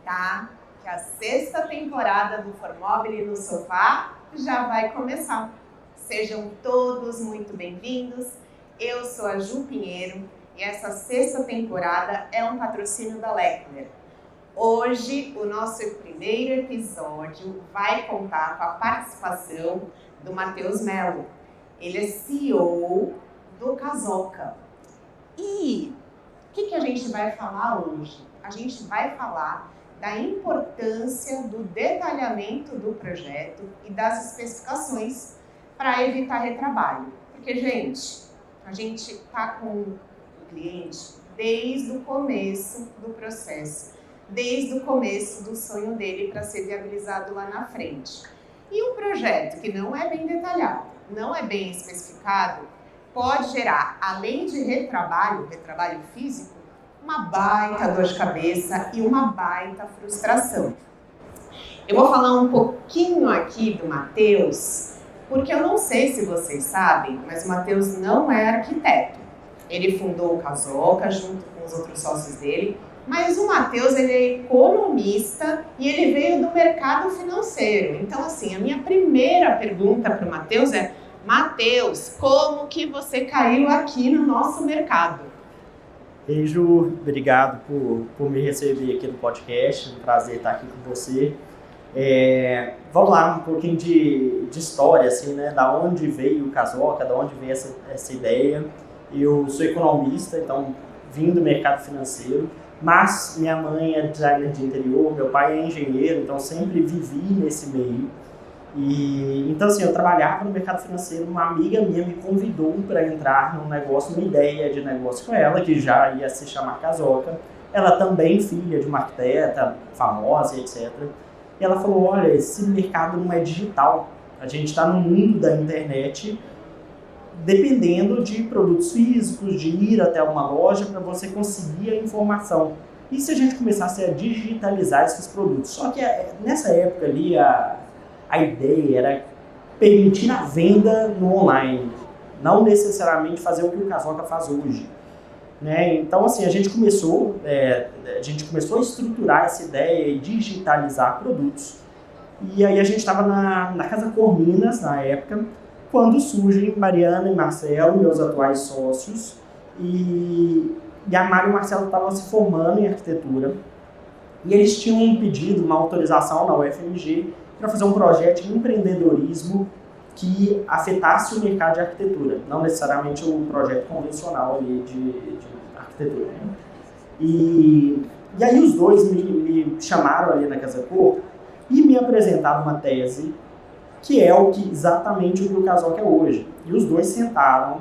aproveitar que a 6ª temporada do Formobile no Sofá já vai começar. Sejam todos muito bem-vindos. Eu sou a Ju Pinheiro e essa 6ª temporada é um patrocínio da Lechner. Hoje, o nosso primeiro episódio vai contar com a participação do Matheus Mello. Ele é CEO do Casoca. E o que a gente vai falar hoje? A gente vai falar da importância do detalhamento do projeto e das especificações para evitar retrabalho. Porque, gente, a gente está com o cliente desde o começo do processo, desde o começo do sonho dele para ser viabilizado lá na frente. E um projeto que não é bem detalhado, não é bem especificado, pode gerar, além de retrabalho físico, uma baita dor de cabeça e uma baita frustração. Eu vou falar um pouquinho aqui do Matheus, porque eu não sei se vocês sabem, mas o Matheus não é arquiteto. Ele fundou o Casoca junto com os outros sócios dele, mas o Matheus, ele é economista e ele veio do mercado financeiro. Então, assim, a minha primeira pergunta para o Matheus é: Matheus, como que você caiu aqui no nosso mercado? Ei, Ju, obrigado por me receber aqui no podcast, um prazer estar aqui com você. Vamos lá, um pouquinho de história, assim, né? Da onde veio o Casoca, da onde veio essa ideia. Eu sou economista, então vim do mercado financeiro, mas minha mãe é designer de interior, meu pai é engenheiro, então sempre vivi nesse meio. E então, assim, eu trabalhava no mercado financeiro, uma amiga minha me convidou para entrar num negócio, uma ideia de negócio com ela, que já ia se chamar Casoca. Ela também filha de uma arquiteta famosa, etc. E ela falou: olha, esse mercado não é digital, a gente está no mundo da internet, dependendo de produtos físicos, de ir até uma loja para você conseguir a informação. E se a gente começasse a digitalizar esses produtos? Só que nessa época ali, a ideia era permitir a venda no online, não necessariamente fazer o que o Casoca faz hoje, né? Então, assim, a gente começou a estruturar essa ideia e digitalizar produtos. E aí a gente estava na Casa Cor Minas, na época, quando surgem Mariana e Marcelo, meus atuais sócios, e a Mari e o Marcelo estavam se formando em arquitetura, e eles tinham um pedido, uma autorização na UFMG, para fazer um projeto de empreendedorismo que afetasse o mercado de arquitetura, não necessariamente o projeto convencional ali de arquitetura, né? E aí os dois me chamaram ali na Casa Cor e me apresentaram uma tese que é exatamente o que o Casoca é hoje. E os dois sentaram,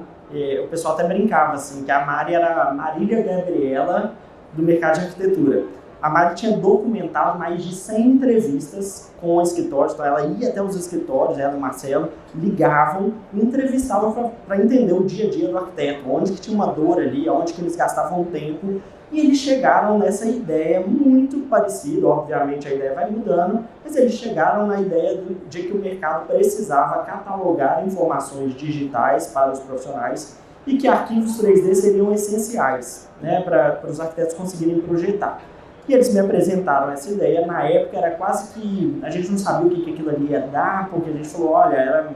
o pessoal até brincava assim, que a Mari era a Marília Gabriela do mercado de arquitetura. A Mari tinha documentado mais de 100 entrevistas com escritórios, então ela ia até os escritórios, ela e o Marcelo ligavam e entrevistavam para entender o dia a dia do arquiteto, onde que tinha uma dor ali, onde que eles gastavam tempo, e eles chegaram nessa ideia muito parecida, obviamente a ideia vai mudando, mas eles chegaram na ideia de que o mercado precisava catalogar informações digitais para os profissionais e que arquivos 3D seriam essenciais, né, para os arquitetos conseguirem projetar. E eles me apresentaram essa ideia. Na época era quase que a gente não sabia o que aquilo ali ia dar, porque a gente falou: olha,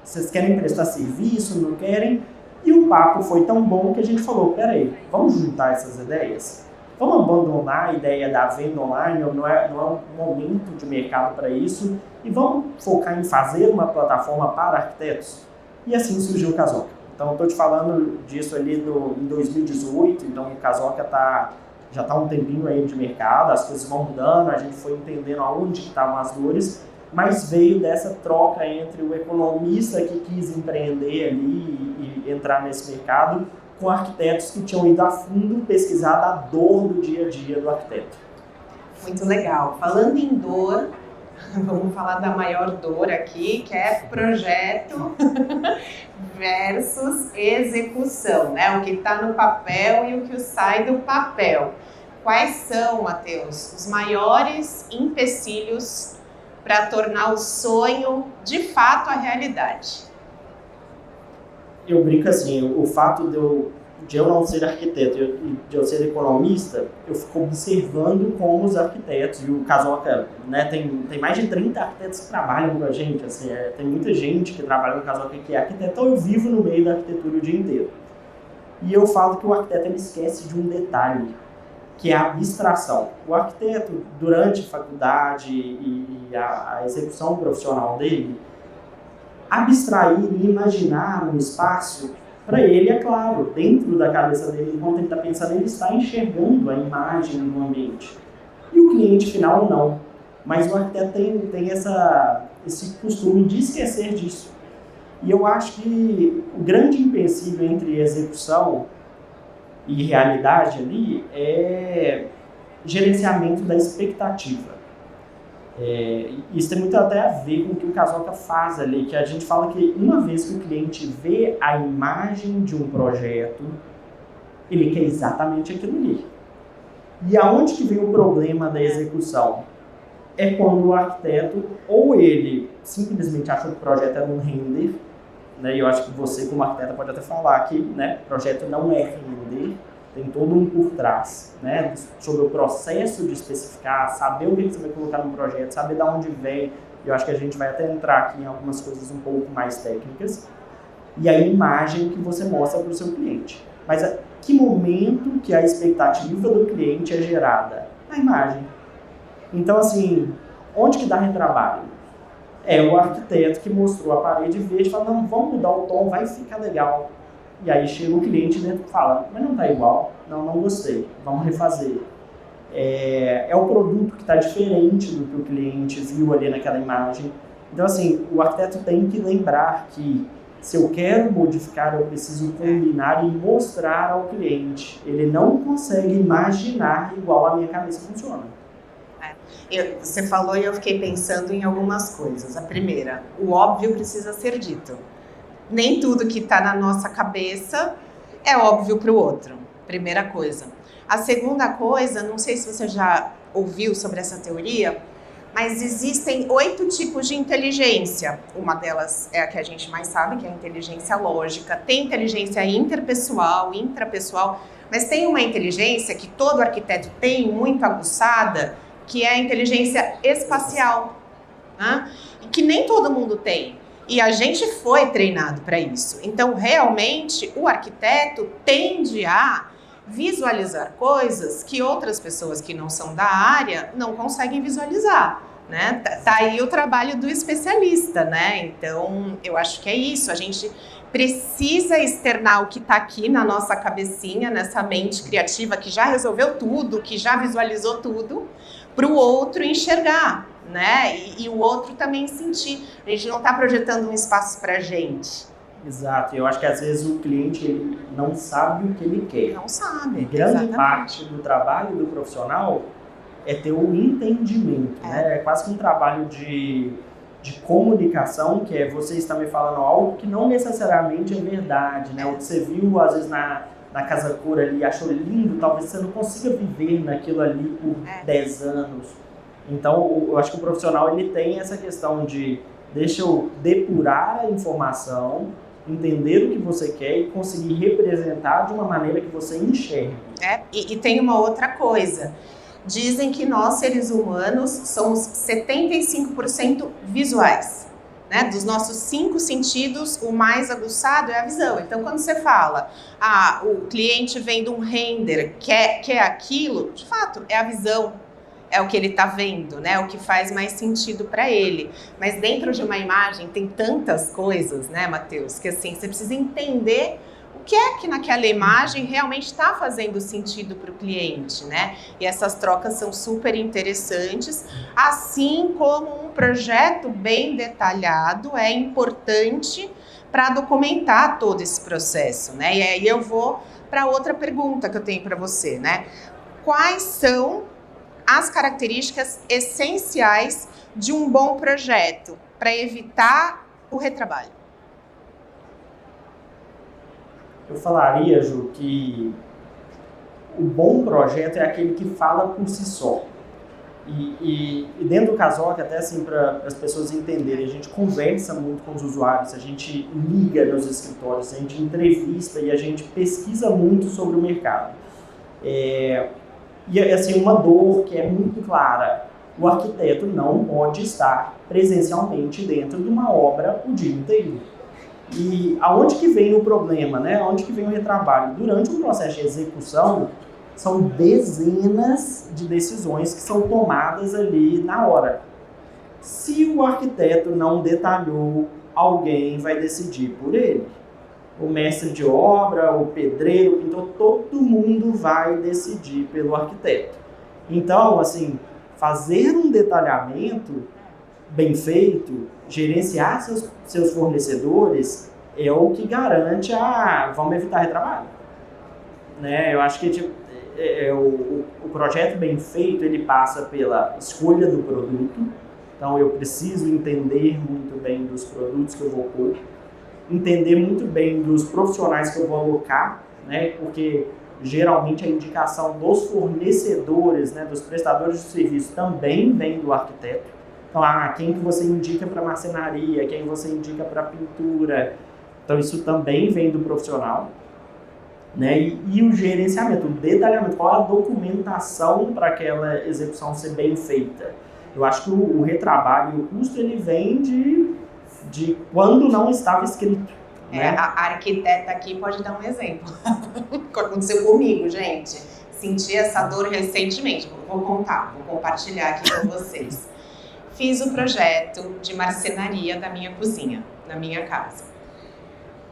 vocês querem prestar serviço, não querem? E o papo foi tão bom que a gente falou: peraí, vamos juntar essas ideias? Vamos abandonar a ideia da venda online, não é um momento de mercado para isso, e vamos focar em fazer uma plataforma para arquitetos? E assim surgiu o Casoca. Então eu estou te falando disso ali em 2018, então o Casoca já está um tempinho aí de mercado, as coisas vão mudando, a gente foi entendendo aonde estavam as dores, mas veio dessa troca entre o economista que quis empreender ali e entrar nesse mercado, com arquitetos que tinham ido a fundo pesquisar a dor do dia a dia do arquiteto. Muito legal. Falando em dor, vamos falar da maior dor aqui, que é projeto versus execução, né? O que está no papel e o que sai do papel. Quais são, Matheus, os maiores empecilhos para tornar o sonho de fato a realidade? Eu brinco assim, o fato de eu de eu não ser arquiteto e de eu ser economista, eu fico observando como os arquitetos, e o Casoca, né, tem mais de 30 arquitetos que trabalham com a gente, assim, tem muita gente que trabalha no Casoca que é arquiteto, então eu vivo no meio da arquitetura o dia inteiro. E eu falo que o arquiteto ele esquece de um detalhe, que é a abstração. O arquiteto, durante a faculdade e a execução profissional dele, abstrair e imaginar um espaço, para ele, é claro, dentro da cabeça dele, enquanto ele está pensando, ele está enxergando a imagem no ambiente. E o cliente final não. Mas o arquiteto tem esse costume de esquecer disso. E eu acho que o grande empecilho entre execução e realidade ali é gerenciamento da expectativa. Isso tem muito até a ver com o que o Casoca faz ali, que a gente fala que uma vez que o cliente vê a imagem de um projeto, ele quer exatamente aquilo ali. E aonde que vem o problema da execução? É quando o arquiteto, ou ele simplesmente achou que o projeto era um render, né? E eu acho que você como arquiteto pode até falar que, né, o projeto não é render, tem todo um por trás, né, sobre o processo de especificar, saber o que você vai colocar no projeto, saber de onde vem. Eu acho que a gente vai até entrar aqui em algumas coisas um pouco mais técnicas. E a imagem que você mostra para o seu cliente. Mas a que momento que a expectativa do cliente é gerada? Na imagem. Então, assim, onde que dá retrabalho? É o arquiteto que mostrou a parede verde e fala, não, vamos mudar o tom, vai ficar legal. E aí chega o cliente dentro e fala, mas não está igual, não gostei, vamos refazer. É o produto que está diferente do que o cliente viu ali naquela imagem. Então, assim, o arquiteto tem que lembrar que se eu quero modificar, eu preciso combinar e mostrar ao cliente. Ele não consegue imaginar igual a minha cabeça funciona. Você falou e eu fiquei pensando em algumas coisas. A primeira, o óbvio precisa ser dito. Nem tudo que está na nossa cabeça é óbvio para o outro. Primeira coisa. A segunda coisa, não sei se você já ouviu sobre essa teoria, mas existem 8 tipos de inteligência. Uma delas é a que a gente mais sabe, que é a inteligência lógica. Tem inteligência interpessoal, intrapessoal, mas tem uma inteligência que todo arquiteto tem, muito aguçada, que é a inteligência espacial, né? E que nem todo mundo tem. E a gente foi treinado para isso. Então, realmente, o arquiteto tende a visualizar coisas que outras pessoas que não são da área não conseguem visualizar, né? Tá aí o trabalho do especialista, né? Então, eu acho que é isso. A gente precisa externar o que está aqui na nossa cabecinha, nessa mente criativa que já resolveu tudo, que já visualizou tudo, para o outro enxergar, né? E o outro também sentir. A gente não está projetando um espaço para a gente. Exato. Eu acho que às vezes o cliente ele não sabe o que ele quer. Não sabe. Grande parte do trabalho do profissional é ter um entendimento, né? É quase que um trabalho de comunicação, que é você estar me falando algo que não necessariamente é verdade, né? O que você viu às vezes na Casa Cor ali, achou lindo, talvez você não consiga viver naquilo ali por 10 anos. Então, eu acho que o profissional ele tem essa questão de deixa eu depurar a informação, entender o que você quer e conseguir representar de uma maneira que você enxergue. E tem uma outra coisa. Dizem que nós, seres humanos, somos 75% visuais. Né? Dos nossos 5 sentidos, o mais aguçado é a visão. Então, quando você fala, o cliente vendo um render, quer aquilo, de fato, é a visão. É o que ele está vendo, né? O que faz mais sentido para ele. Mas dentro de uma imagem tem tantas coisas, né, Matheus? Que assim, você precisa entender o que é que naquela imagem realmente está fazendo sentido para o cliente, né? E essas trocas são super interessantes, assim como um projeto bem detalhado é importante para documentar todo esse processo, né? E aí eu vou para outra pergunta que eu tenho para você, né? Quais são as características essenciais de um bom projeto para evitar o retrabalho? Eu falaria, Ju, que o bom projeto é aquele que fala por si só. E dentro do Casoca, até assim, para as pessoas entenderem, a gente conversa muito com os usuários, a gente liga nos escritórios, a gente entrevista e a gente pesquisa muito sobre o mercado. E assim, uma dor que é muito clara: o arquiteto não pode estar presencialmente dentro de uma obra o dia inteiro. E aonde que vem o problema, né? Aonde que vem o retrabalho? Durante o processo de execução, são dezenas de decisões que são tomadas ali na hora. Se o arquiteto não detalhou, alguém vai decidir por ele. O mestre de obra, o pedreiro, então todo mundo vai decidir pelo arquiteto. Então, assim, fazer um detalhamento bem feito, gerenciar seus fornecedores, é o que garante vamos evitar retrabalho. Né? Eu acho que o projeto bem feito, ele passa pela escolha do produto. Então, eu preciso entender muito bem dos produtos que eu vou pôr, entender muito bem dos profissionais que eu vou alocar, né? Porque geralmente a indicação dos fornecedores, né, dos prestadores de serviço, também vem do arquiteto. Então, quem que você indica para marcenaria, quem você indica para pintura. Então, isso também vem do profissional. Né? E o gerenciamento, o detalhamento, qual a documentação para aquela execução ser bem feita. Eu acho que o retrabalho, o custo, ele vem de quando não estava escrito. Né? A arquiteta aqui pode dar um exemplo. O que aconteceu comigo, gente. Senti essa dor recentemente. Vou compartilhar aqui com vocês. Fiz o projeto de marcenaria da minha cozinha, na minha casa.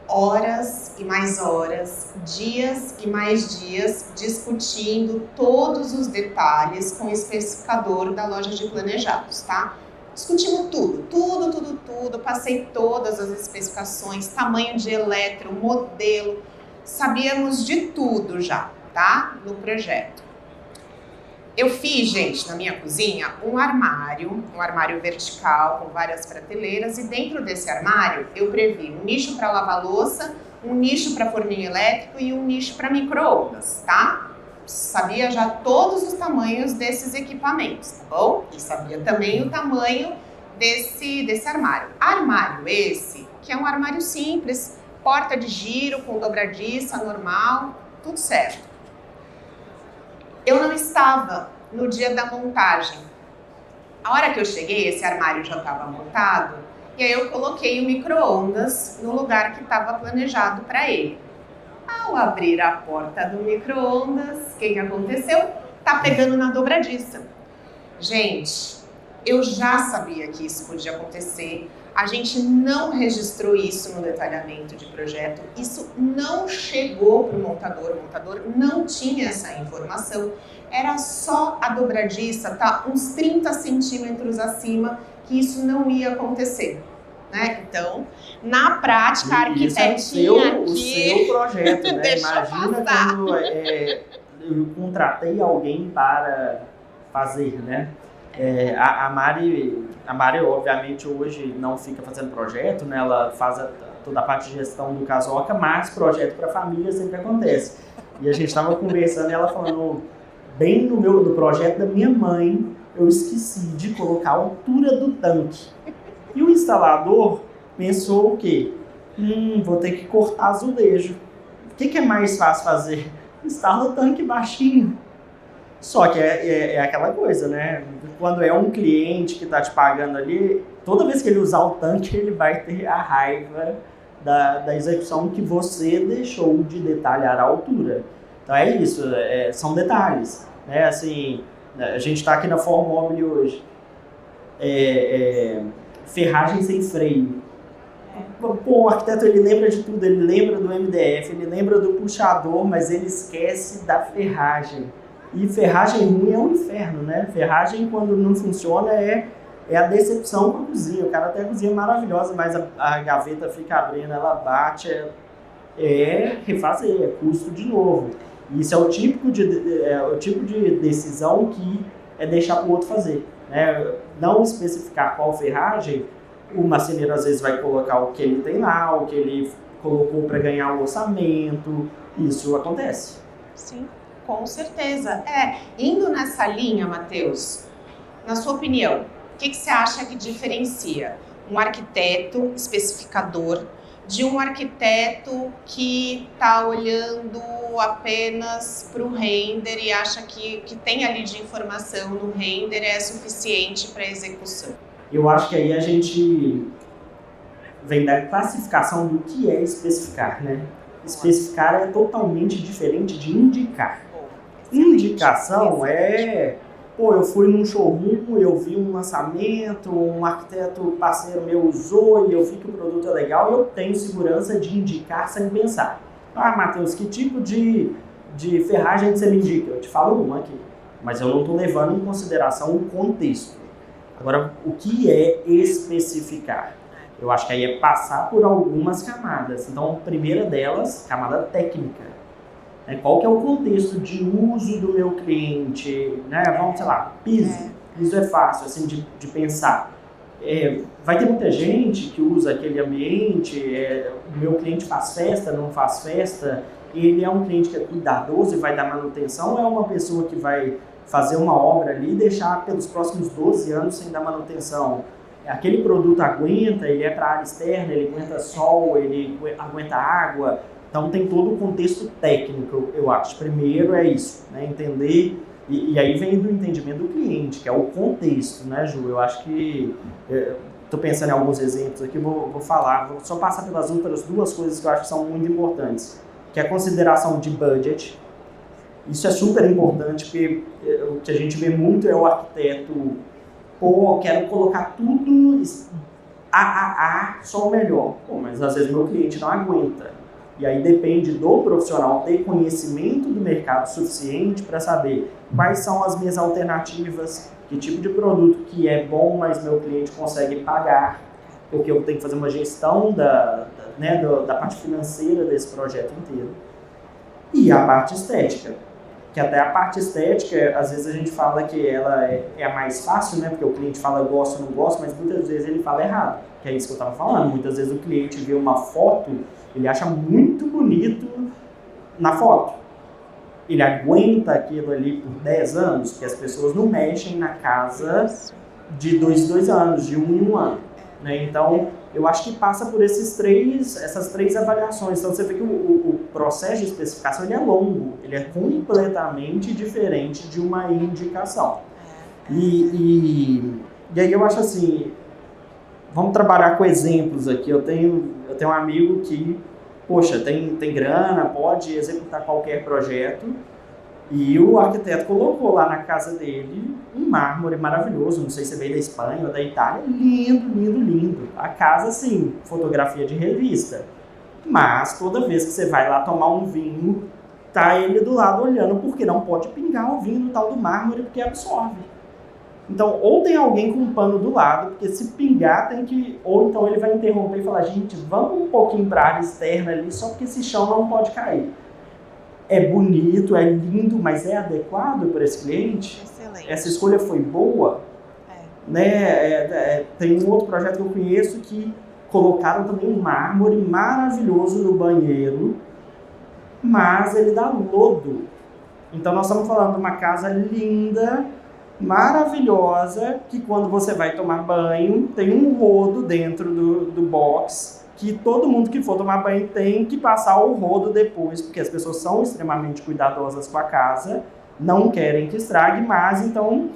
Horas e mais horas, dias e mais dias, discutindo todos os detalhes com o especificador da loja de planejados, tá? Discutimos tudo, passei todas as especificações, tamanho de eletro, modelo, sabíamos de tudo já, tá? No projeto. Eu fiz, gente, na minha cozinha, um armário vertical com várias prateleiras, e dentro desse armário eu previ um nicho para lavar louça, um nicho para forninho elétrico e um nicho para micro-ondas, tá? Sabia já todos os tamanhos desses equipamentos, tá bom? E sabia também o tamanho desse armário. Armário esse, que é um armário simples, porta de giro com dobradiça normal, tudo certo. Eu não estava no dia da montagem. A hora que eu cheguei, esse armário já estava montado, e aí eu coloquei o micro-ondas no lugar que estava planejado para ele. Ao abrir a porta do micro-ondas, o que aconteceu? Tá pegando na dobradiça. Gente, eu já sabia que isso podia acontecer. A gente não registrou isso no detalhamento de projeto, isso não chegou para o montador não tinha essa informação, era só a dobradiça, tá? Uns 30 centímetros acima, que isso não ia acontecer. Né? Então, na prática, a arquitetinha o seu projeto, né? Imagina quando eu contratei alguém para fazer, né? A Mari, obviamente, hoje não fica fazendo projeto, né? Ela faz toda a parte de gestão do Casoca, mas projeto para família sempre acontece. E a gente estava conversando e ela falando, bem no projeto da minha mãe, eu esqueci de colocar a altura do tanque. E o instalador pensou o quê? Vou ter que cortar azulejo. O que é mais fácil fazer? Instala o tanque baixinho. Só que é aquela coisa, né? Quando é um cliente que está te pagando ali, toda vez que ele usar o tanque, ele vai ter a raiva da execução que você deixou de detalhar a altura. Então é isso, são detalhes. Né? Assim, a gente está aqui na Formobile hoje. Ferragem sem freio. Pô, o arquiteto, ele lembra de tudo, ele lembra do MDF, ele lembra do puxador, mas ele esquece da ferragem. E ferragem ruim é um inferno, né? Ferragem, quando não funciona, é a decepção com a cozinha. O cara tem a cozinha maravilhosa, mas a gaveta fica abrindo, ela bate, refazer, é custo de novo. Isso é o tipo de decisão que é deixar para o outro fazer. Né? Não especificar qual ferragem, o marceneiro às vezes vai colocar o que ele tem lá, o que ele colocou para ganhar o orçamento. Isso acontece. Sim. Com certeza. Indo nessa linha, Matheus, Na sua opinião, o que você acha que diferencia um arquiteto especificador de um arquiteto que está olhando apenas para o render e acha que o que tem ali de informação no render é suficiente para a execução? Eu acho que aí a gente vem da classificação do que é especificar, né? Especificar é totalmente diferente de indicar. Indicação é... Pô, eu fui num showroom, eu vi um lançamento, um arquiteto parceiro meu usou e eu vi que o produto é legal e eu tenho segurança de indicar sem pensar. Ah, Matheus, que tipo de ferragem você me indica? Eu te falo uma aqui, mas eu não estou levando em consideração o contexto. Agora, o que é especificar? Eu acho que aí é passar por algumas camadas. Então, a primeira delas, camada técnica. Qual que é o contexto de uso do meu cliente, né? Vamos, sei lá, piso. Piso é fácil, assim, de pensar. Vai ter muita gente que usa aquele ambiente, o meu cliente faz festa, não faz festa, ele é um cliente que é cuidadoso e vai dar manutenção, ou é uma pessoa que vai fazer uma obra ali e deixar pelos próximos 12 anos sem dar manutenção? Aquele produto aguenta, ele é para área externa, ele aguenta sol, ele aguenta água. Então tem todo o contexto técnico, eu acho. Primeiro é isso, né? Entender, e aí vem do entendimento do cliente, que é o contexto, né, Ju? Eu acho que, estou pensando em alguns exemplos aqui, vou falar, vou só passar pelas outras duas coisas que eu acho que são muito importantes, que é a consideração de budget. Isso é super importante, porque o que a gente vê muito é o arquiteto, pô, quero colocar tudo só o melhor. Pô, mas às vezes meu cliente não aguenta. E aí depende do profissional ter conhecimento do mercado suficiente para saber quais são as minhas alternativas, que tipo de produto que é bom, mas meu cliente consegue pagar, porque eu tenho que fazer uma gestão da parte financeira desse projeto inteiro. E a parte estética, que até a parte estética, às vezes a gente fala que ela é a mais fácil, né? Porque o cliente fala eu gosto ou não gosto, mas muitas vezes ele fala errado, que é isso que eu estava falando. Muitas vezes o cliente vê uma foto, ele acha muito bonito na foto. Ele aguenta aquilo ali por 10 anos, porque as pessoas não mexem na casa de 2 em 2 anos, de 1 em 1 ano. Né? Então, eu acho que passa por essas três avaliações. Então, você vê que o processo de especificação ele é longo, ele é completamente diferente de uma indicação. E aí eu acho assim, vamos trabalhar com exemplos aqui. Eu tenho um amigo que, poxa, tem grana, pode executar qualquer projeto, e o arquiteto colocou lá na casa dele um mármore maravilhoso, não sei se veio da Espanha ou da Itália, lindo, lindo, lindo. A casa, assim, fotografia de revista. Mas toda vez que você vai lá tomar um vinho, tá ele do lado olhando, porque não pode pingar o vinho no tal do mármore, porque absorve. Então, ou tem alguém com um pano do lado, porque se pingar tem que... Ou então ele vai interromper e falar, gente, vamos um pouquinho para a área externa ali, só porque esse chão não pode cair. É bonito, é lindo, mas é adequado para esse cliente? Excelente. Essa escolha foi boa? Né? Tem um outro projeto que eu conheço que colocaram também um mármore maravilhoso no banheiro, mas ele dá lodo. Então nós estamos falando de uma casa linda, maravilhosa, que quando você vai tomar banho, tem um rodo dentro do box, que todo mundo que for tomar banho tem que passar o rodo depois, porque as pessoas são extremamente cuidadosas com a casa, não querem que estrague, mas então,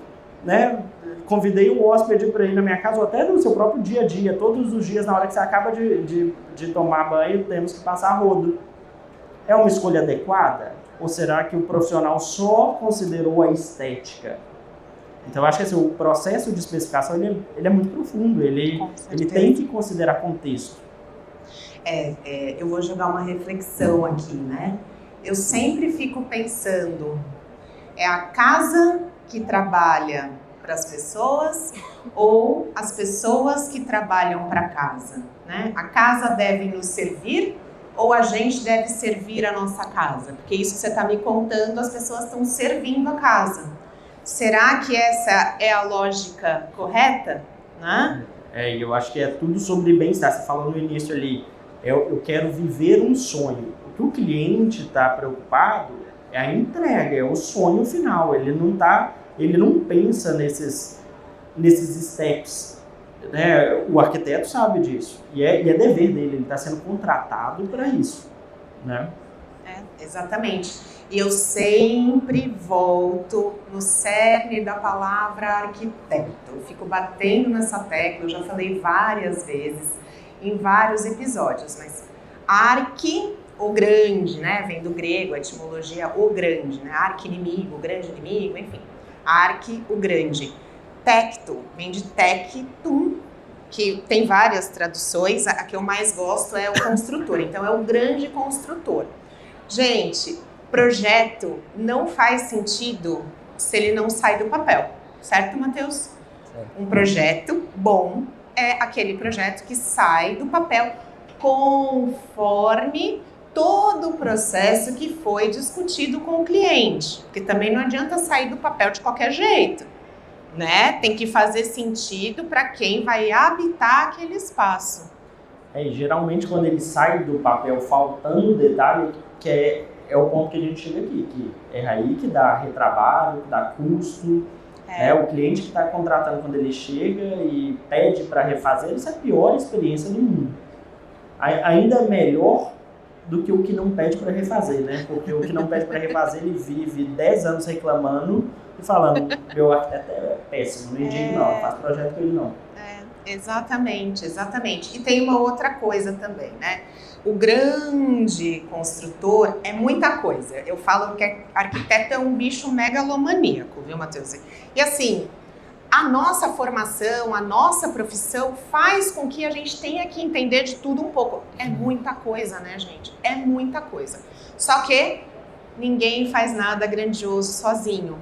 né, convidei o hóspede para ir na minha casa, ou até no seu próprio dia a dia, todos os dias, na hora que você acaba de tomar banho, temos que passar rodo. É uma escolha adequada? Ou será que o profissional só considerou a estética? Então, eu acho que assim, o processo de especificação ele é muito profundo, ele tem que considerar contexto. Eu vou jogar uma reflexão aqui, né? Eu sempre fico pensando, é a casa que trabalha para as pessoas ou as pessoas que trabalham para a casa, né? A casa deve nos servir ou a gente deve servir a nossa casa? Porque isso que você está me contando, as pessoas estão servindo a casa. Será que essa é a lógica correta? Né? Eu acho que é tudo sobre bem-estar. Você falou no início ali, eu quero viver um sonho. O que o cliente está preocupado é a entrega, é o sonho final. Ele não pensa nesses nesses steps, né? O arquiteto sabe disso, e é dever dele, ele está sendo contratado para isso, né? Exatamente. E eu sempre volto no cerne da palavra arquiteto. Eu fico batendo nessa tecla, eu já falei várias vezes, em vários episódios, mas arqui, o grande, né? Vem do grego, a etimologia o grande, né? Arqui-inimigo, o grande inimigo, enfim. Arqui, o grande. Tecto, vem de tectum, que tem várias traduções, a que eu mais gosto é o construtor, então é o grande construtor. Gente, projeto não faz sentido se ele não sai do papel, certo, Matheus? Um projeto bom é aquele projeto que sai do papel conforme todo o processo que foi discutido com o cliente, porque também não adianta sair do papel de qualquer jeito, né? Tem que fazer sentido para quem vai habitar aquele espaço. E geralmente quando ele sai do papel faltando detalhe, que é o ponto que a gente chega aqui, que é aí que dá retrabalho, que dá custo. O cliente que está contratando, quando ele chega e pede para refazer, isso é a pior experiência do mundo. Ainda melhor do que o que não pede para refazer, né? Porque o que não pede para refazer, ele vive 10 anos reclamando e falando, meu arquiteto é péssimo, não indico não faço projeto com ele não. Exatamente. E tem uma outra coisa também, né? O grande construtor é muita coisa. Eu falo que arquiteto é um bicho megalomaníaco, viu, Matheus? E assim, a nossa formação, a nossa profissão faz com que a gente tenha que entender de tudo um pouco. É muita coisa, né, gente? É muita coisa. Só que ninguém faz nada grandioso sozinho.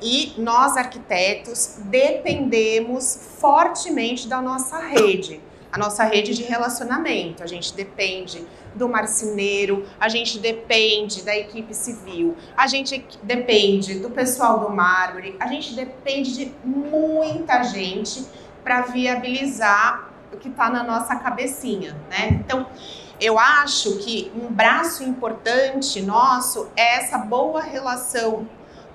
E nós, arquitetos, dependemos fortemente da nossa rede. A nossa rede de relacionamento. A gente depende do marceneiro, a gente depende da equipe civil, a gente depende do pessoal do mármore, a gente depende de muita gente para viabilizar o que está na nossa cabecinha, né? Então, eu acho que um braço importante nosso é essa boa relação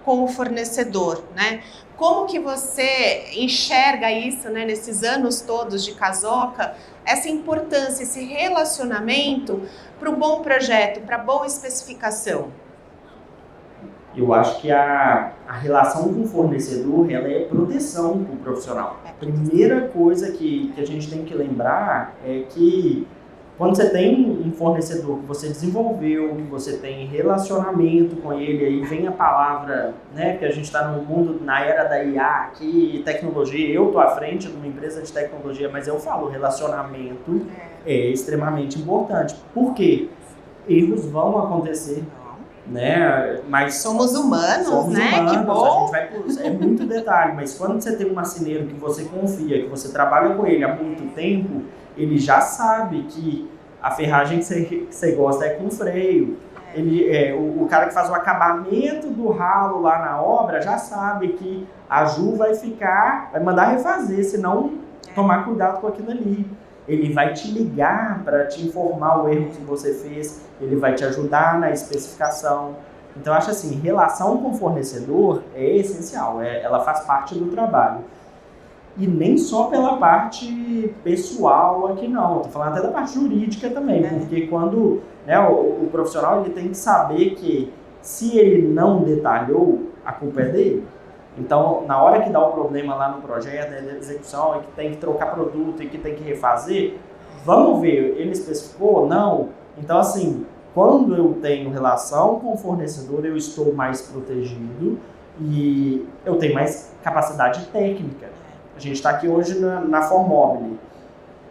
com o fornecedor, né? Como que você enxerga isso, né, nesses anos todos de Casoca, essa importância, esse relacionamento para um bom projeto, para boa especificação? Eu acho que a relação com o fornecedor, ela é proteção para o profissional. A primeira coisa que a gente tem que lembrar é que quando você tem um fornecedor que você desenvolveu, que você tem relacionamento com ele, aí vem a palavra, né, que a gente está no mundo, na era da IA aqui, tecnologia, eu estou à frente de uma empresa de tecnologia, mas eu falo, relacionamento é extremamente importante. Por quê? Erros vão acontecer, né, mas somos humanos, né, humanos, que bom. É muito detalhe, mas quando você tem um marceneiro que você confia, que você trabalha com ele há muito tempo, ele já sabe que a ferragem que você gosta é com freio. O cara que faz o acabamento do ralo lá na obra já sabe que a Ju vai mandar refazer, se não tomar cuidado com aquilo ali. Ele vai te ligar para te informar o erro que você fez, ele vai te ajudar na especificação. Então, eu acho assim, relação com o fornecedor é essencial, ela faz parte do trabalho. E nem só pela parte pessoal aqui não, estou falando até da parte jurídica também, porque quando, né, o profissional ele tem que saber que se ele não detalhou, a culpa é dele. Então, na hora que dá o problema lá no projeto, na execução, e que tem que trocar produto e que tem que refazer, vamos ver, ele especificou? Não. Então, assim, quando eu tenho relação com o fornecedor, eu estou mais protegido e eu tenho mais capacidade técnica. A gente está aqui hoje na Formobile.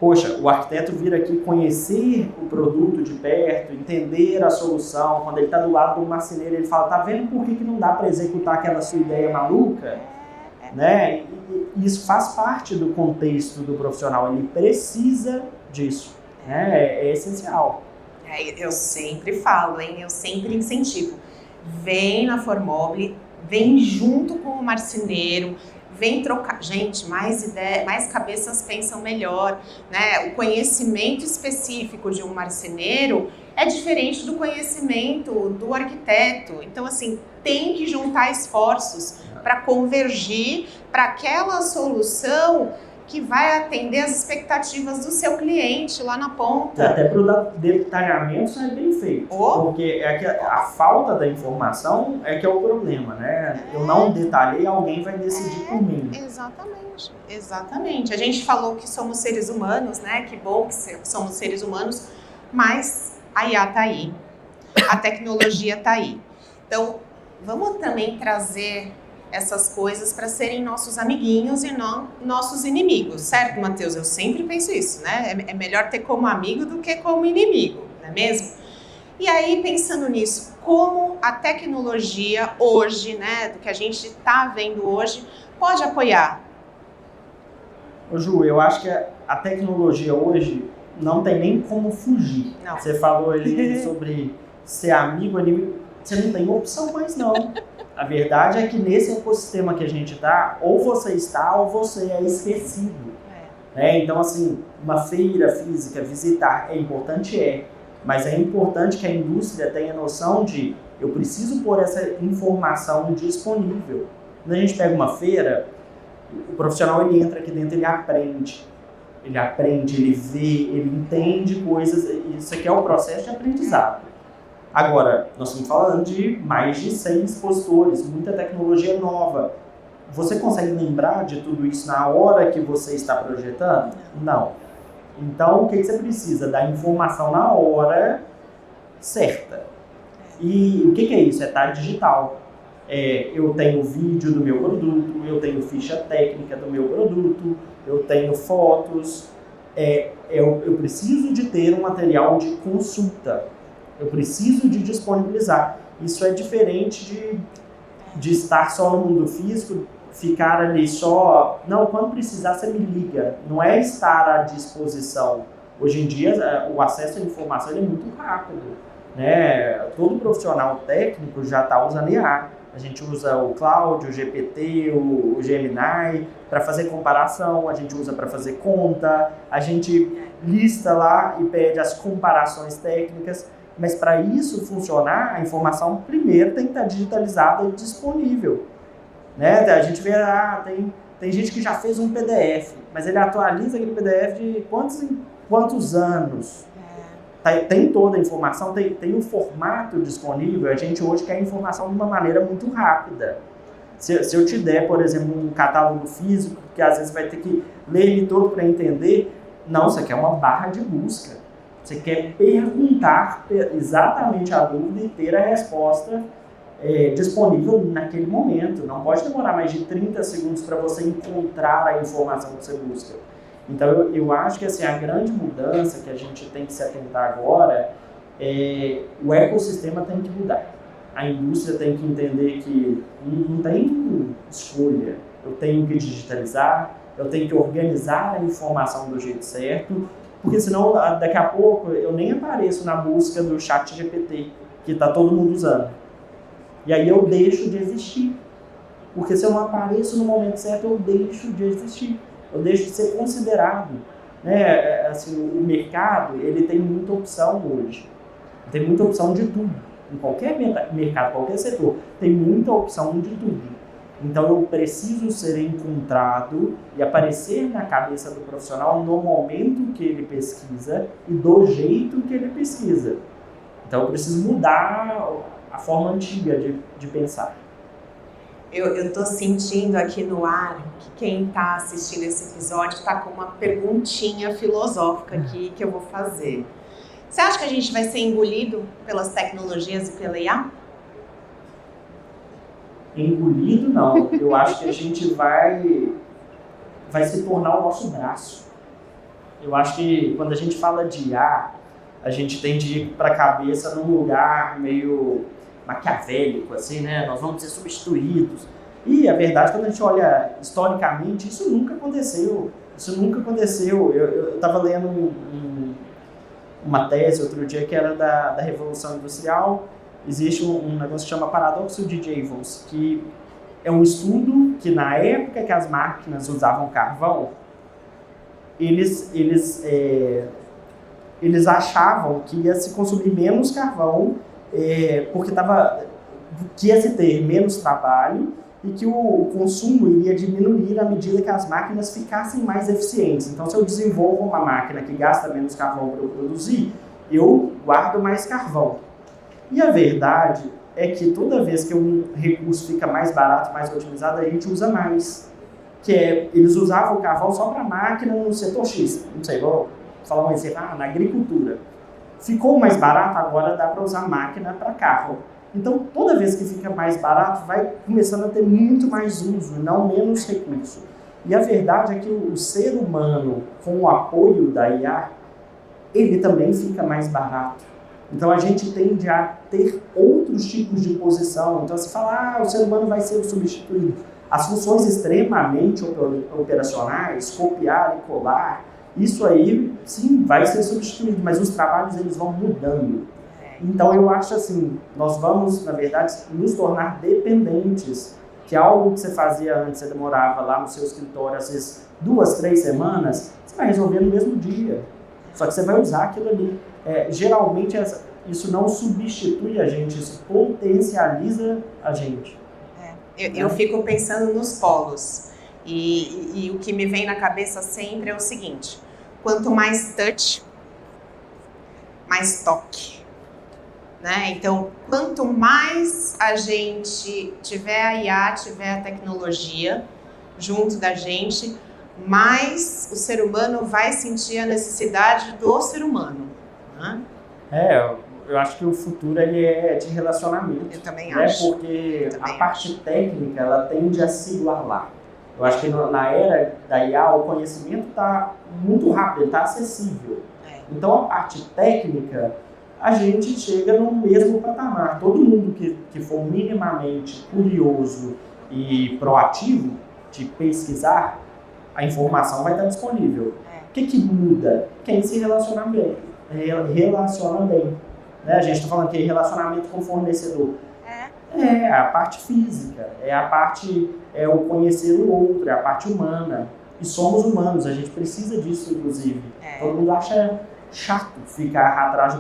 Poxa, o arquiteto vir aqui conhecer o produto de perto, entender a solução. Quando ele está do lado do marceneiro, ele fala, tá vendo por que não dá para executar aquela sua ideia maluca? Né? E isso faz parte do contexto do profissional, ele precisa disso. Né? É essencial. Eu sempre falo, eu sempre incentivo. Vem na Formobile, vem junto com o marceneiro, vem trocar. Gente, mais ideias, mais cabeças pensam melhor, né? O conhecimento específico de um marceneiro é diferente do conhecimento do arquiteto. Então, assim, tem que juntar esforços para convergir para aquela solução que vai atender as expectativas do seu cliente lá na ponta. Até para o detalhamento sai bem feito. Porque é que a falta da informação é que é o problema, né? Eu não detalhei, alguém vai decidir por mim. Exatamente, exatamente. A gente falou que somos seres humanos, né? Que bom que somos seres humanos, mas a IA tá aí, a tecnologia tá aí. Então, vamos também trazer essas coisas para serem nossos amiguinhos e não nossos inimigos, certo, Matheus? Eu sempre penso isso, né? É melhor ter como amigo do que como inimigo, não é mesmo? E aí, pensando nisso, como a tecnologia hoje, né, do que a gente está vendo hoje, pode apoiar? Ô Ju, eu acho que a tecnologia hoje não tem nem como fugir. Não. Você falou ali sobre ser amigo, você não tem opção mais não. A verdade é que nesse ecossistema que a gente está, ou você está ou você é esquecido. Então, assim, uma feira física, visitar é importante, mas é importante que a indústria tenha noção de eu preciso pôr essa informação disponível. Quando a gente pega uma feira, o profissional ele entra aqui dentro, ele aprende, ele vê, ele entende coisas, isso aqui é o processo de aprendizado. Agora, nós estamos falando de mais de 100 expositores, muita tecnologia nova. Você consegue lembrar de tudo isso na hora que você está projetando? Não. Então, o que você precisa? Da informação na hora certa. E o que é isso? É estar digital. Eu tenho vídeo do meu produto, eu tenho ficha técnica do meu produto, eu tenho fotos. Eu preciso de ter um material de consulta. Eu preciso de disponibilizar. Isso é diferente de estar só no mundo físico, ficar ali só... Não, quando precisar, você me liga. Não é estar à disposição. Hoje em dia, o acesso à informação é muito rápido, né? Todo profissional técnico já está usando IA. A gente usa o Cloud, o GPT, o Gemini para fazer comparação, a gente usa para fazer conta, a gente lista lá e pede as comparações técnicas. Mas para isso funcionar, a informação primeiro tem que estar digitalizada e disponível. Né? A gente vê, tem gente que já fez um PDF, mas ele atualiza aquele PDF de quantos anos. Tem toda a informação, tem um formato disponível. A gente hoje quer a informação de uma maneira muito rápida. Se eu te der, por exemplo, um catálogo físico, que às vezes vai ter que ler ele todo para entender, não, isso aqui é uma barra de busca. Você quer perguntar exatamente a dúvida e ter a resposta disponível naquele momento. Não pode demorar mais de 30 segundos para você encontrar a informação que você busca. Então, eu acho que assim, a grande mudança que a gente tem que se atentar agora o ecossistema tem que mudar. A indústria tem que entender que não tem escolha. Eu tenho que digitalizar, eu tenho que organizar a informação do jeito certo, porque senão daqui a pouco eu nem apareço na busca do chat GPT, que está todo mundo usando. E aí eu deixo de existir. Porque se eu não apareço no momento certo, eu deixo de existir. Eu deixo de ser considerado. Né? Assim, o mercado ele tem muita opção hoje. Tem muita opção de tudo. Em qualquer mercado, qualquer setor, tem muita opção de tudo. Então eu preciso ser encontrado e aparecer na cabeça do profissional no momento que ele pesquisa e do jeito que ele pesquisa. Então eu preciso mudar a forma antiga de pensar. Eu estou sentindo aqui no ar que quem está assistindo esse episódio está com uma perguntinha filosófica aqui que eu vou fazer. Você acha que a gente vai ser engolido pelas tecnologias e pela IA? Engolido não, eu acho que a gente vai se tornar o nosso braço. Eu acho que quando a gente fala de IA, a gente tem de ir para a cabeça num lugar meio maquiavélico, assim, né? Nós vamos ser substituídos. E a verdade, quando a gente olha historicamente, isso nunca aconteceu. Eu estava lendo uma tese outro dia que era da Revolução Industrial. Existe um negócio que chama paradoxo de Jevons, que é um estudo que na época que as máquinas usavam carvão, eles achavam que ia se consumir menos carvão, porque que ia se ter menos trabalho e que o consumo iria diminuir à medida que as máquinas ficassem mais eficientes. Então, se eu desenvolvo uma máquina que gasta menos carvão para eu produzir, eu guardo mais carvão. E a verdade é que toda vez que um recurso fica mais barato, mais otimizado, a gente usa mais. Eles usavam o carvão só para máquina no setor X. Não sei, vou falar um exemplo, na agricultura. Ficou mais barato, agora dá para usar máquina para carro. Então, toda vez que fica mais barato, vai começando a ter muito mais uso, não menos recurso. E a verdade é que o ser humano, com o apoio da IA, ele também fica mais barato. Então, a gente tende a ter outros tipos de posição. Então, se fala, o ser humano vai ser substituído. As funções extremamente operacionais, copiar e colar, isso aí, sim, vai ser substituído, mas os trabalhos, eles vão mudando. Então, eu acho assim, nós vamos, na verdade, nos tornar dependentes, que algo que você fazia antes, você demorava lá no seu escritório, às vezes 2, 3 semanas, você vai resolver no mesmo dia. Só que você vai usar aquilo ali. Geralmente, isso não substitui a gente, isso potencializa a gente. Eu fico pensando nos polos. E o que me vem na cabeça sempre é o seguinte: quanto mais touch, mais toque. Né? Então, quanto mais a gente tiver a IA, tiver a tecnologia junto da gente, mais o ser humano vai sentir a necessidade do ser humano. Né? Eu acho que o futuro ele é de relacionamento. Eu também acho. Porque a parte técnica ela tende a se igualar. Eu acho que na era da IA o conhecimento está muito rápido, está acessível. Então, a parte técnica, a gente chega no mesmo patamar. Todo mundo que for minimamente curioso e proativo de pesquisar, a informação vai estar disponível. O que muda? Quem se relaciona bem. Né? A gente está falando aqui relacionamento com o fornecedor. É a parte física, é o conhecer o outro, é a parte humana. E somos humanos, a gente precisa disso, inclusive. Todo mundo acha chato ficar atrás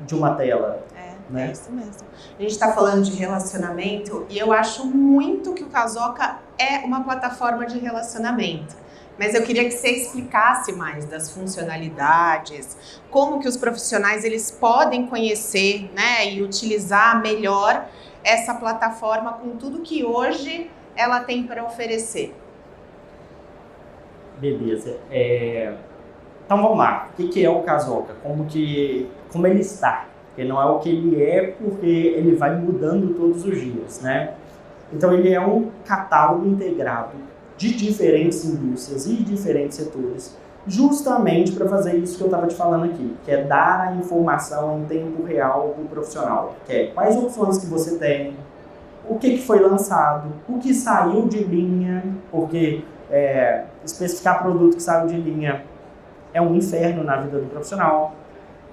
de uma tela. Né? É isso mesmo. A gente está falando de relacionamento e eu acho muito que o Casoca é uma plataforma de relacionamento. Mas eu queria que você explicasse mais das funcionalidades, como que os profissionais eles podem conhecer, né, e utilizar melhor essa plataforma com tudo que hoje ela tem para oferecer. Beleza. Então vamos lá, o que é o Casoca? Como ele está? Porque não é o que ele é, porque ele vai mudando todos os dias, né? Então ele é um catálogo integrado de diferentes indústrias e diferentes setores, justamente para fazer isso que eu estava te falando aqui, que é dar a informação em tempo real para o profissional, que é quais opções que você tem, o que foi lançado, o que saiu de linha, porque especificar produto que saiu de linha é um inferno na vida do profissional.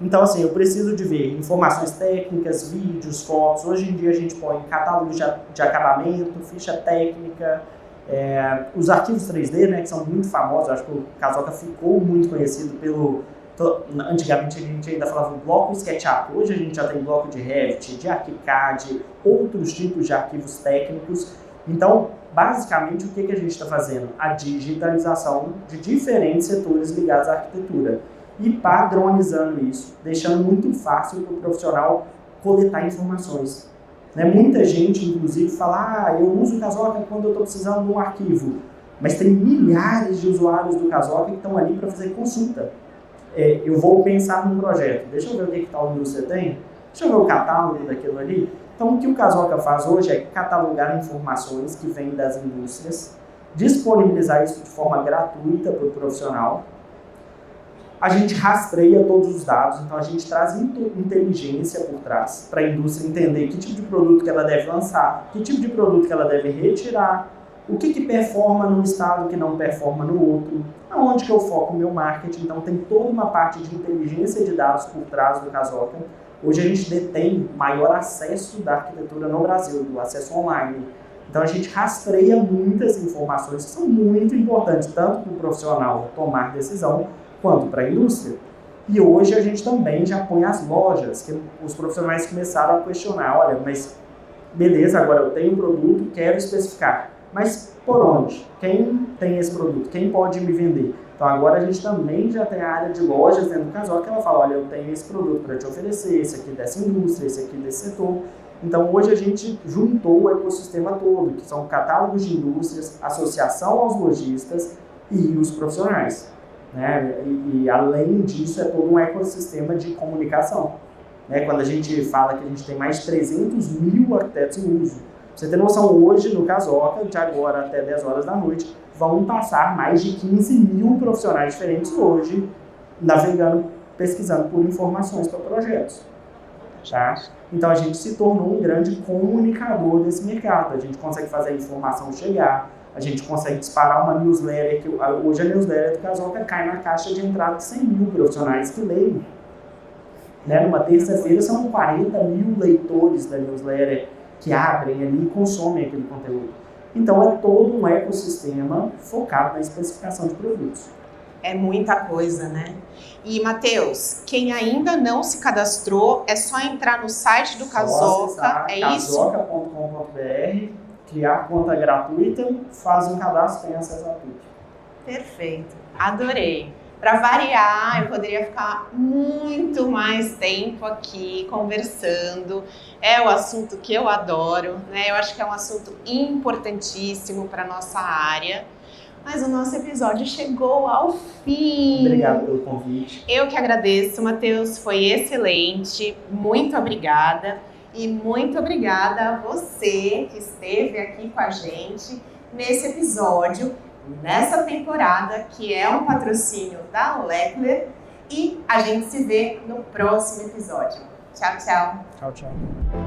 Então, assim, eu preciso de ver informações técnicas, vídeos, fotos. Hoje em dia a gente põe catálogo de acabamento, ficha técnica, os arquivos 3D, né, que são muito famosos. Eu acho que o Casoca ficou muito conhecido antigamente a gente ainda falava do bloco SketchUp. Hoje a gente já tem bloco de Revit, de ArchiCAD, outros tipos de arquivos técnicos. Então, basicamente, o que a gente está fazendo? A digitalização de diferentes setores ligados à arquitetura e padronizando isso, deixando muito fácil para o profissional coletar informações. Né? Muita gente, inclusive, fala, eu uso o Casoca quando eu estou precisando de um arquivo, mas tem milhares de usuários do Casoca que estão ali para fazer consulta. Eu vou pensar num projeto, deixa eu ver o que tal indústria tem, deixa eu ver o catálogo daquilo ali. Então, o que o Casoca faz hoje é catalogar informações que vêm das indústrias, disponibilizar isso de forma gratuita para o profissional. A gente rastreia todos os dados, então a gente traz inteligência por trás para a indústria entender que tipo de produto que ela deve lançar, que tipo de produto que ela deve retirar, o que performa num estado que não performa no outro, aonde que eu foco o meu marketing. Então tem toda uma parte de inteligência de dados por trás do Casoca. Hoje a gente detém maior acesso da arquitetura no Brasil, do acesso online. Então a gente rastreia muitas informações que são muito importantes, tanto para o profissional tomar decisão, quanto para a indústria. E hoje a gente também já põe as lojas, que os profissionais começaram a questionar, olha, mas beleza, agora eu tenho um produto, quero especificar, mas por onde? Quem tem esse produto? Quem pode me vender? Então agora a gente também já tem a área de lojas dentro do Casoca que ela fala, olha, eu tenho esse produto para te oferecer, esse aqui dessa indústria, esse aqui desse setor. Então hoje a gente juntou o ecossistema todo, que são catálogos de indústrias, associação aos lojistas e os profissionais. Né? E além disso é todo um ecossistema de comunicação. Né? Quando a gente fala que a gente tem mais de 300 mil arquitetos em uso, você tem noção, hoje no Casoca, de agora até 10 horas da noite, vão passar mais de 15 mil profissionais diferentes hoje, navegando, pesquisando por informações para projetos. Tá? Então a gente se tornou um grande comunicador desse mercado, a gente consegue fazer a informação chegar, a gente consegue disparar uma newsletter, que hoje a newsletter do Casoca cai na caixa de entrada de 100 mil profissionais que leem. Né? Numa terça-feira são 40 mil leitores da newsletter que abrem ali e consomem aquele conteúdo. Então é todo um ecossistema focado na especificação de produtos. É muita coisa, né? E, Matheus, quem ainda não se cadastrou, é só entrar no site do Casoca, é isso? Casoca.com.br, criar conta gratuita, faz um cadastro e tem acesso a tudo. Perfeito, adorei. Para variar, eu poderia ficar muito mais tempo aqui conversando. É o assunto que eu adoro, né? Eu acho que é um assunto importantíssimo para a nossa área. Mas o nosso episódio chegou ao fim. Obrigado pelo convite. Eu que agradeço, Matheus. Foi excelente. Muito obrigada. E muito obrigada a você que esteve aqui com a gente nesse episódio, nessa temporada, que é um patrocínio da Leckler. E a gente se vê no próximo episódio. Tchau, tchau. Tchau, tchau.